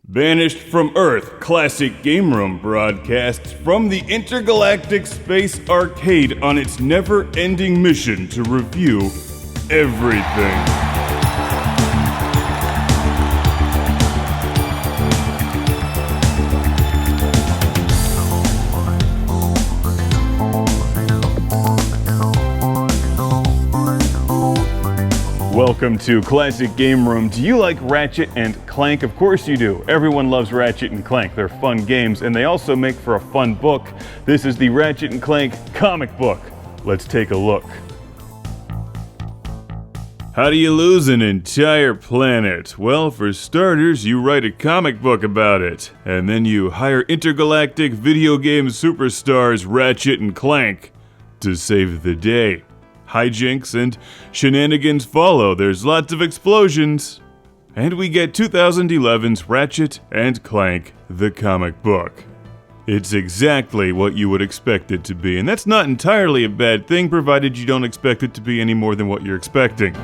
Banished from Earth, Classic Game Room broadcasts from the intergalactic space arcade on its never-ending mission to review everything. Welcome to Classic Game Room. Do you like Ratchet and Clank? Of course you do. Everyone loves Ratchet and Clank. They're fun games, and they also make for a fun book. This is the Ratchet and Clank comic book. Let's take a look. How do you lose an entire planet? Well, for starters, you write a comic book about it, and then you hire intergalactic video game superstars Ratchet and Clank to save the day. Hijinks and shenanigans follow. There's lots of explosions. And we get 2011's Ratchet and Clank, the comic book. It's exactly what you would expect it to be, and that's not entirely a bad thing, provided you don't expect it to be any more than what you're expecting.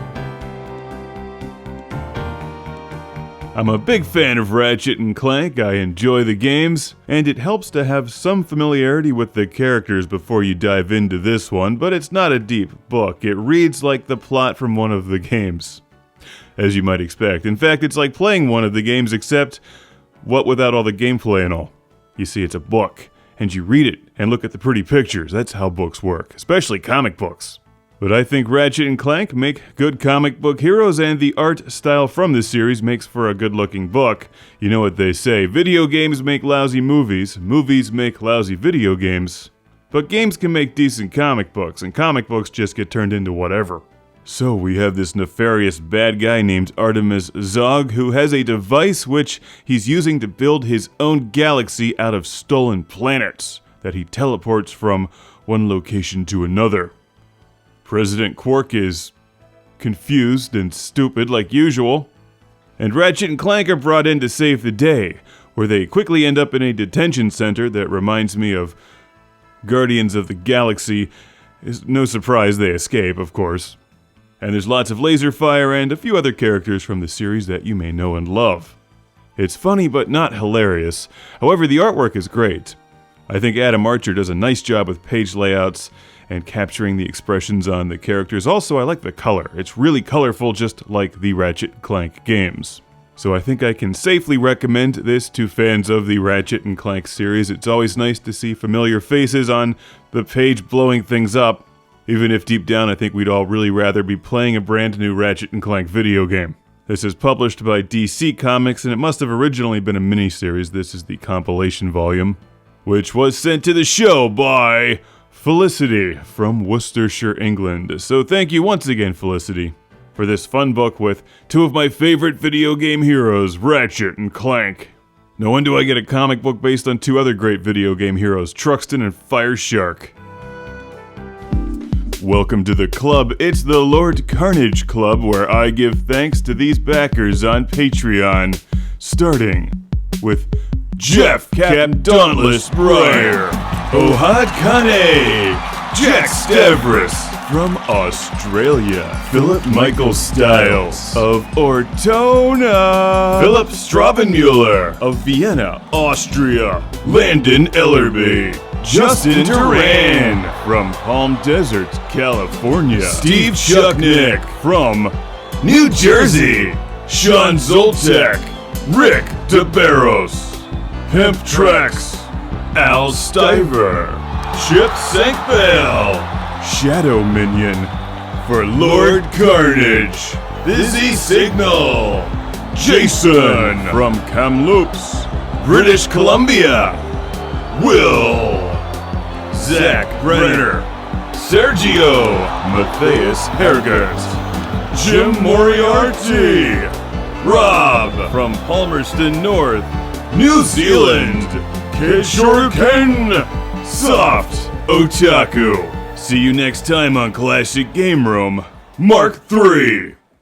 I'm a big fan of Ratchet and Clank. I enjoy the games, and it helps to have some familiarity with the characters before you dive into this one, but it's not a deep book. It reads like the plot from one of the games, as you might expect. In fact, it's like playing one of the games, except what without all the gameplay and all. You see, it's a book, and you read it and look at the pretty pictures. That's how books work, especially comic books. But I think Ratchet and Clank make good comic book heroes, and the art style from this series makes for a good-looking book. You know what they say, video games make lousy movies, movies make lousy video games. But games can make decent comic books, and comic books just get turned into whatever. So we have this nefarious bad guy named Artemis Zog, who has a device which he's using to build his own galaxy out of stolen planets that he teleports from one location to another. President Quark is confused and stupid like usual, and Ratchet and Clank are brought in to save the day, where they quickly end up in a detention center that reminds me of Guardians of the Galaxy. It's no surprise they escape, of course. And there's lots of laser fire and a few other characters from the series that you may know and love. It's funny but not hilarious. However, the artwork is great. I think Adam Archer does a nice job with page layouts and capturing the expressions on the characters. Also, I like the color. It's really colorful, just like the Ratchet Clank games. So I think I can safely recommend this to fans of the Ratchet and Clank series. It's always nice to see familiar faces on the page blowing things up, even if deep down I think we'd all really rather be playing a brand new Ratchet and Clank video game. This is published by DC Comics, and it must have originally been a miniseries. This is the compilation volume, which was sent to the show by Felicity from Worcestershire, England. So thank you once again, Felicity, for this fun book with two of my favorite video game heroes, Ratchet and Clank. No wonder do I get a comic book based on two other great video game heroes, Truxton and Fireshark. Welcome to the club. It's the Lord Carnage Club, where I give thanks to these backers on Patreon, starting with Jeff Cap Dauntless Breyer, Ohad Kane, Jack Stavros from Australia, Philip Michael Stiles of Ortona, Philip Straubenmuller of Vienna, Austria, Landon Ellerbe, Justin Duran from Palm Desert, California, Steve Chucknick from New Jersey, Sean Zoltek, Rick DeBarros, Pimp Trex, Al Stiver, Chip Senkbeil, Shadow Minion, for Lord Carnage, Busy Signal, Jason from Kamloops, British Columbia, Will, Zach Brenner, Sérgio, Matheus Hergert, Jim Moriarty, Rob from Palmerston North, New Zealand, Kishoruken, Soft, Otaku. See you next time on Classic Game Room, Mark 3.